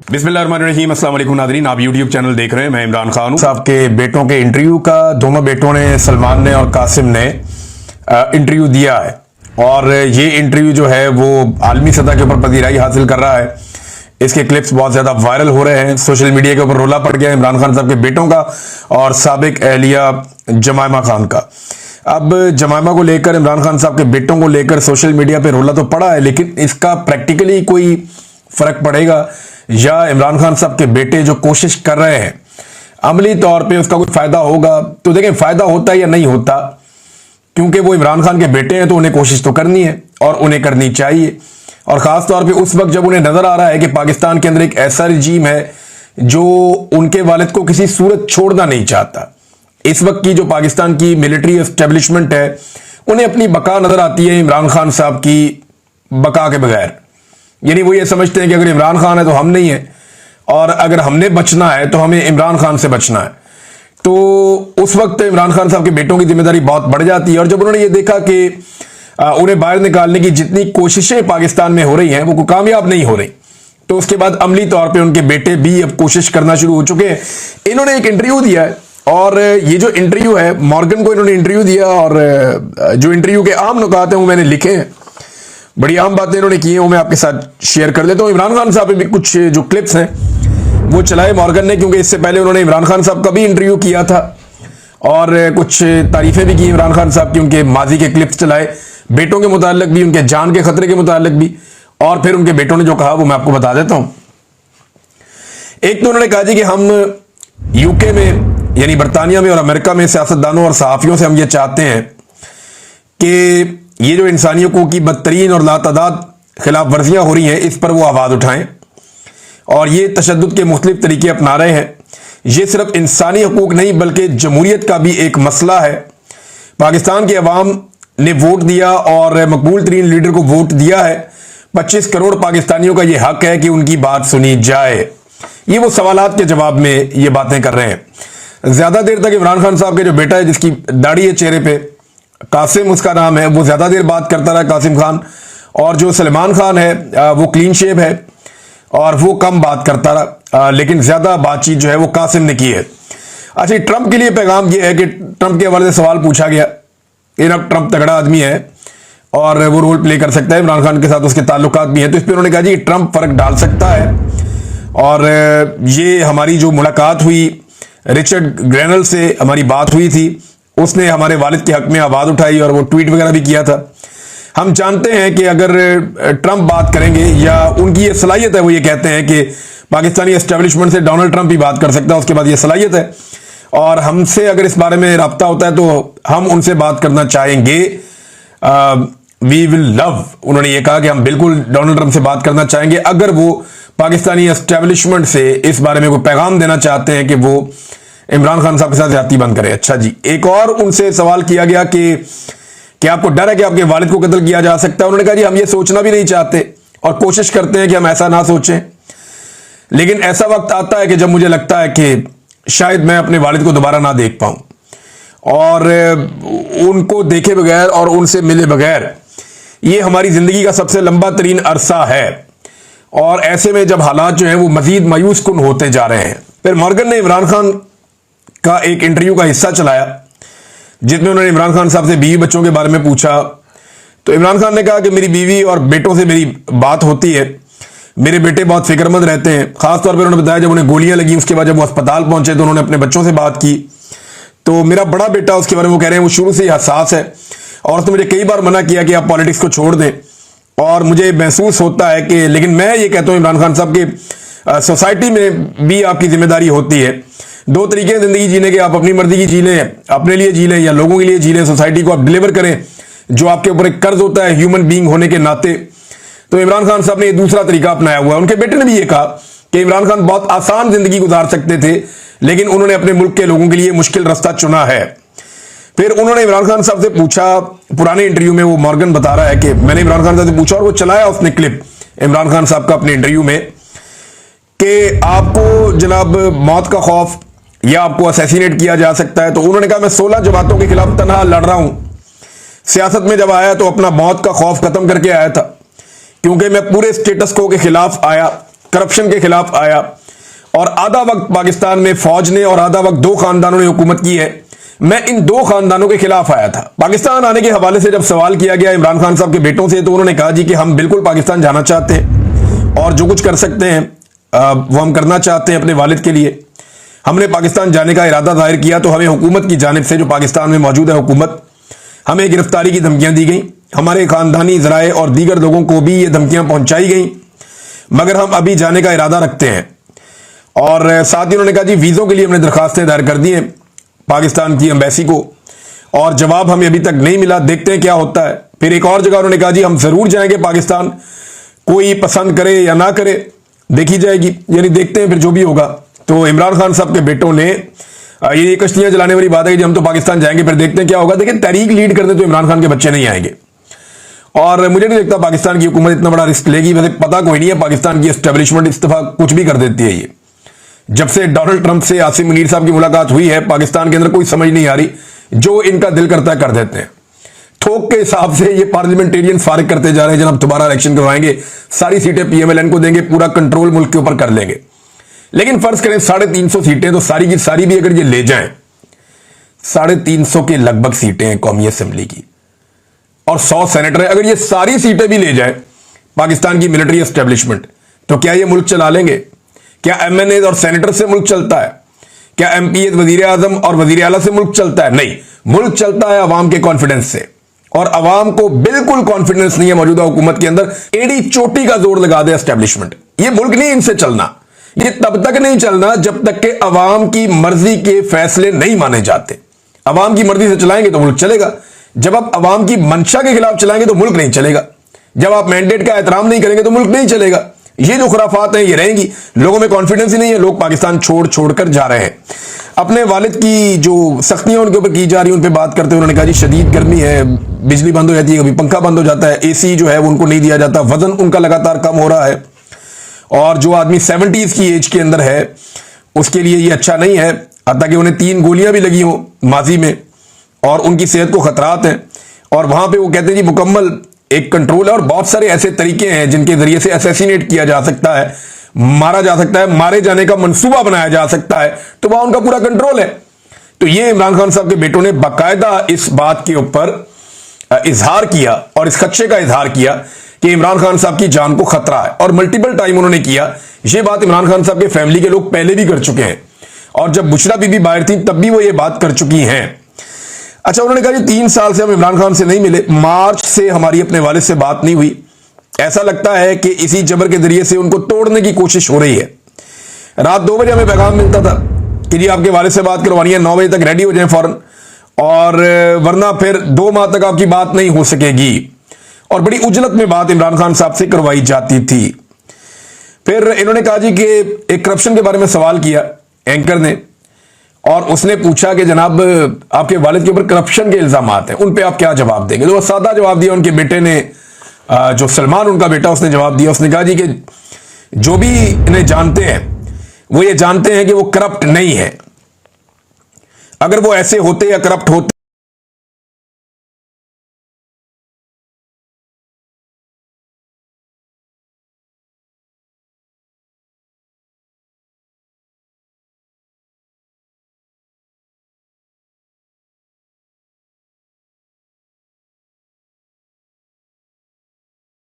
बिस्मिल्लाहिर्रहमानिर्रहीम, अस्सलाम वालेकुम नाज़रीन। आप यूट्यूब चैनल देख रहे हैं, मैं इमरान खान हूँ। साहब के बेटों के इंटरव्यू का दोनों बेटों ने, सलमान ने और कासिम ने इंटरव्यू दिया है और ये इंटरव्यू जो है वो आलमी सतह के ऊपर पजीराई हासिल कर रहा है। इसके क्लिप्स बहुत ज्यादा वायरल हो रहे हैं, सोशल मीडिया के ऊपर रोला पड़ गया है इमरान खान साहब के बेटों का और साबिक एहलिया जमायमा खान का। अब जमायमा को लेकर, इमरान खान साहब के बेटों को लेकर सोशल मीडिया पे रोला तो पड़ा है, लेकिन इसका प्रैक्टिकली कोई फर्क पड़ेगा या इमरान खान साहब के बेटे जो कोशिश कर रहे हैं अमली तौर पे उसका कोई फायदा होगा? तो देखें, फायदा होता है या नहीं होता, क्योंकि वो इमरान खान के बेटे हैं तो उन्हें कोशिश तो करनी है और उन्हें करनी चाहिए। और खास तौर पे उस वक्त जब उन्हें नजर आ रहा है कि पाकिस्तान के अंदर एक ऐसा रिजीम है जो उनके वालिद को किसी सूरत छोड़ना नहीं चाहता। इस वक्त की जो पाकिस्तान की मिलिट्री एस्टेब्लिशमेंट है उन्हें अपनी बका नजर आती है इमरान खान साहब की बका के बगैर। यानी वो ये समझते हैं कि अगर इमरान खान है तो हम नहीं है, और अगर हमने बचना है तो हमें इमरान खान से बचना है। तो उस वक्त इमरान खान साहब के बेटों की जिम्मेदारी बहुत बढ़ जाती है। और जब उन्होंने ये देखा कि उन्हें बाहर निकालने की जितनी कोशिशें पाकिस्तान में हो रही हैं वो कामयाब नहीं हो रही, तो उसके बाद अमली तौर पे उनके बेटे भी अब कोशिश करना शुरू हो चुके हैं। इन्होंने एक इंटरव्यू दिया है और ये जो इंटरव्यू है, मॉर्गन को इन्होंने इंटरव्यू दिया और जो इंटरव्यू के आम नुकात हैं वो मैंने लिखे हैं, बड़ी आम बातें इन्होंने की हैं, वो मैं आपके साथ शेयर कर देता हूँ। इमरान खान साहब पे भी कुछ जो क्लिप्स हैं वो चलाए मॉर्गन ने, क्योंकि इससे पहले उन्होंने इमरान खान साहब का भी इंटरव्यू किया था और कुछ तारीफें भी की इमरान खान साहब की। उनके माजी के क्लिप्स चलाए, बेटों के मुताल्लिक भी, उनके जान के खतरे के मुताल्लिक भी, और फिर उनके बेटों ने जो कहा वो मैं आपको बता देता हूं। एक तो उन्होंने कहा जी कि हम यूके में यानी बरतानिया में और अमेरिका में सियासतदानों और सहाफियों से हम ये चाहते हैं कि ये जो इंसानियों की बदतरीन और लातादाद खिलाफ वर्जियां हो रही हैं इस पर वो आवाज उठाएं, और ये तशद्दुद के मुख्तलिफ तरीके अपना रहे हैं। ये सिर्फ इंसानी हकूक नहीं बल्कि जमहूरियत का भी एक मसला है। पाकिस्तान की अवाम ने वोट दिया और मकबूल तरीन लीडर को वोट दिया है। 25 करोड़ पाकिस्तानियों का ये हक है कि उनकी बात सुनी जाए। ये वो सवालात के जवाब में ये बातें कर रहे हैं। ज्यादा देर तक इमरान खान साहब के जो बेटा है जिसकी दाढ़ी है चेहरे पे, कासिम उसका नाम है, वो ज्यादा देर बात करता रहा, कासिम खान। और जो सलमान खान है वो क्लीन शेव है और वो कम बात करता रहा, लेकिन ज्यादा बातचीत जो है वो कासिम ने की है। अच्छा, ट्रंप के लिए पैगाम ये है कि ट्रंप के हवाले से सवाल पूछा गया, ट्रंप तगड़ा आदमी है और वो रोल प्ले कर सकता है, इमरान खान के साथ उसके ताल्लुकात भी हैं, तो इस पर उन्होंने कहा जी ट्रंप फर्क डाल सकता है। और ये हमारी जो मुलाकात हुई रिचर्ड ग्रेनल से, हमारी बात हुई थी, उसने हमारे वालिद के हक में आवाज उठाई और वो ट्वीट वगैरह भी किया था। हम जानते हैं कि अगर ट्रंप बात करेंगे या उनकी ये सलाहियत है, वो ये कहते हैं कि पाकिस्तानी एस्टेब्लिशमेंट से डोनाल्ड ट्रंप ही बात कर सकता है, उसके बाद ये सलाहियत है, और हमसे अगर इस बारे में राब्ता होता है तो हम उनसे बात करना चाहेंगे। वी विल लव, उन्होंने ये कहा कि हम बिल्कुल डोनाल्ड ट्रंप से बात करना चाहेंगे अगर वो पाकिस्तानी एस्टेब्लिशमेंट से इस बारे में कोई पैगाम देना चाहते हैं कि वो इमरान खान साहब के साथ ज्यादती बंद करें। अच्छा जी, एक और उनसे सवाल किया गया कि आपको डर है कि आपके वालिद को कत्ल किया जा सकता है? उन्होंने कहा जी हम ये सोचना भी नहीं चाहते और कोशिश करते हैं कि हम ऐसा ना सोचें, लेकिन ऐसा वक्त आता है कि जब मुझे लगता है कि शायद मैं अपने वालिद को दोबारा ना देख पाऊं, और उनको देखे बगैर और उनसे मिले बगैर ये हमारी जिंदगी का सबसे लंबा तरीन अरसा है। और ऐसे में जब हालात जो हैं वो मजीद मायूस कुन होते जा रहे हैं। फिर मॉर्गन ने इमरान खान का एक इंटरव्यू का हिस्सा चलाया जिसमें उन्होंने इमरान खान साहब से बीवी बच्चों के बारे में पूछा। तो इमरान खान ने कहा कि मेरी बीवी और बेटों से मेरी बात होती है, मेरे बेटे बहुत फिक्रमंद रहते हैं। खासतौर पर उन्होंने बताया जब उन्हें गोलियां लगी उसके बाद जब वो अस्पताल पहुंचे तो उन्होंने अपने बच्चों से बात की। तो मेरा बड़ा बेटा, उसके बारे में वो कह रहे हैं, वो शुरू से ही हसास है और उसने मुझे कई बार मना किया कि आप पॉलिटिक्स को छोड़ दें, और मुझे महसूस होता है कि, लेकिन मैं ये कहता हूं इमरान खान साहब की सोसाइटी में भी आपकी जिम्मेदारी होती है। दो तरीके हैं जिंदगी जीने के, आप अपनी मर्जी की जी लें, अपने लिए जी लें, या लोगों के लिए जी लें। सोसाइटी को आप डिलीवर करें जो आपके ऊपर एक कर्ज होता है ह्यूमन बीइंग होने के नाते। तो इमरान खान साहब ने ये दूसरा तरीका अपनाया हुआ है। उनके बेटे ने भी ये कहा कि इमरान खान बहुत आसान जिंदगी गुजार सकते थे, लेकिन उन्होंने अपने मुल्क के लोगों के लिए मुश्किल रास्ता चुना है। फिर उन्होंने इमरान खान साहब से पूछा, पुराने इंटरव्यू में वो मॉर्गन बता रहा है कि मैंने इमरान खान साहब से पूछा और वो चलाया उसने क्लिप इमरान खान साहब का अपने इंटरव्यू में, कि आपको जनाब मौत का खौफ या आपको असैसिनेट किया जा सकता है? तो उन्होंने कहा मैं 16 जमातों के खिलाफ तनहा लड़ रहा हूं, सियासत में जब आया तो अपना मौत का खौफ खत्म करके आया था, क्योंकि मैं पूरे स्टेटस को के खिलाफ आया, करप्शन के खिलाफ आया और आधा वक्त पाकिस्तान में फौज ने और आधा वक्त दो खानदानों ने हुकूमत की है, मैं इन दो खानदानों के खिलाफ आया था। पाकिस्तान आने के हवाले से जब सवाल किया गया इमरान खान साहब के बेटों से, तो उन्होंने कहा जी कि हम बिल्कुल पाकिस्तान जाना चाहते हैं और जो कुछ कर सकते हैं वो हम करना चाहते हैं अपने वालिद के लिए। हमने पाकिस्तान जाने का इरादा जाहिर किया तो हमें हुकूमत की जानिब से, जो पाकिस्तान में मौजूद है हुकूमत, हमें गिरफ्तारी की धमकियां दी गई। हमारे खानदानी ज़राए और दीगर लोगों को भी ये धमकियां पहुंचाई गई, मगर हम अभी जाने का इरादा रखते हैं। और साथ ही उन्होंने कहा जी वीज़ों के लिए हमने दरखास्तें दायर कर दी हैं पाकिस्तान की एम्बेसी को और जवाब हमें अभी तक नहीं मिला, देखते हैं क्या होता है। फिर एक और जगह उन्होंने कहा जी हम ज़रूर जाएंगे पाकिस्तान, कोई पसंद करे या ना करे देखी जाएगी, यानी देखते हैं फिर जो भी होगा। तो इमरान खान साहब के बेटों ने ये कश्तियां जलाने वाली बात है कि हम तो पाकिस्तान जाएंगे फिर देखते हैं क्या होगा। देखिए तहरीक लीड करने तो इमरान खान के बच्चे नहीं आएंगे और मुझे नहीं लगता पाकिस्तान की हुकूमत इतना बड़ा रिस्क लेगी। वैसे पता कोई नहीं है, पाकिस्तान की एस्टेब्लिशमेंट इस दफा कुछ भी कर देती है। ये जब से डोनाल्ड ट्रंप से आसिम मुनीर साहब की मुलाकात हुई है, पाकिस्तान के अंदर कोई समझ नहीं आ रही, जो इनका दिल करता है कर देते हैं। थोक के हिसाब से ये पार्लियामेंटेरियन फारिग करते जा रहे हैं, जनाब दोबारा इलेक्शन करवाएंगे, सारी सीटें पीएमएलएन को देंगे, पूरा कंट्रोल मुल्क के ऊपर कर लेंगे। लेकिन फर्ज करें 350 सीटें, तो सारी की सारी भी अगर ये ले जाएं, 350 के लगभग सीटें हैं कौमी असेंबली की और 100 सेनेटर है, अगर ये सारी सीटें भी ले जाए पाकिस्तान की मिलिट्री एस्टेब्लिशमेंट, तो क्या ये मुल्क चला लेंगे? क्या एमएनए और सेनेटर से मुल्क चलता है? क्या एमपी वजीर आजम और वजीर आला से मुल्क चलता है? नहीं, मुल्क चलता है अवाम के कॉन्फिडेंस से, और अवाम को बिल्कुल कॉन्फिडेंस नहीं है मौजूदा हुकूमत के अंदर। एड़ी चोटी का जोर लगा दे एस्टेब्लिशमेंट, ये मुल्क नहीं इनसे चलना। ये तब तक नहीं चलना जब तक के अवाम की मर्जी के फैसले नहीं माने जाते। अवाम की मर्जी से चलाएंगे तो मुल्क चलेगा, जब आप अवाम की मंशा के खिलाफ चलाएंगे तो मुल्क नहीं चलेगा। जब आप मैंडेट का एहतराम नहीं करेंगे तो मुल्क नहीं चलेगा। ये जो खुराफात हैं ये रहेंगी, लोगों में कॉन्फिडेंस ही नहीं है, लोग पाकिस्तान छोड़ छोड़कर जा रहे हैं। अपने वालिद की जो सख्तियां उनके ऊपर की जा रही है उन पर बात करते हुए उन्होंने कहा जी शदीद गर्मी है, बिजली बंद हो जाती है, कभी पंखा बंद हो जाता है, एसी जो है वो उनको नहीं दिया जाता, वजन उनका लगातार कम हो रहा है, और जो आदमी 70s की एज के अंदर है उसके लिए ये अच्छा नहीं है, ताकि उन्हें 3 गोलियां भी लगी हो माजी में और उनकी सेहत को खतरात हैं। और वहां पे वो कहते हैं जी मुकम्मल एक कंट्रोल है और बहुत सारे ऐसे तरीके हैं जिनके जरिए से असैसिनेट किया जा सकता है, मारा जा सकता है, मारे जाने का मंसूबा बनाया जा सकता है, तो वहां उनका पूरा कंट्रोल है। तो ये इमरान खान साहब के बेटों ने बाकायदा इस बात के ऊपर इजहार किया और इस खदशे का इजहार किया कि इमरान खान साहब की जान को खतरा है, और मल्टीपल टाइम उन्होंने किया। ये बात इमरान खान साहब के फैमिली के लोग पहले भी कर चुके हैं, और जब बुशरा बीबी बाहर थी तब भी वो ये बात कर चुकी हैं। अच्छा, उन्होंने कहा जी 3 साल से हम इमरान खान से नहीं मिले, मार्च से हमारी अपने वालिद से बात नहीं हुई, ऐसा लगता है कि इसी जबर के जरिए से उनको तोड़ने की कोशिश हो रही है। रात 2 बजे हमें पैगाम मिलता था कि जी आपके वालिद से बात करवानी है, 9 बजे तक रेडी हो जाएं फौरन, और वरना फिर 2 माह तक आपकी बात नहीं हो सकेगी। और बड़ी उजलत में बात इमरान खान साहब से करवाई जाती थी। फिर इन्होंने कहा जी कि एक करप्शन के बारे में सवाल किया एंकर ने, और उसने पूछा कि जनाब आपके वालिद के ऊपर करप्शन के इल्जाम हैं, उन पे आप क्या जवाब देंगे? तो वो सादा जवाब दिया उनके बेटे ने, जो सलमान उनका बेटा, उसने जवाब दिया, उसने कहा जी कि जो भी इन्हें जानते हैं वो ये जानते हैं कि वो करप्ट नहीं है। अगर वो ऐसे होते या करप्ट होते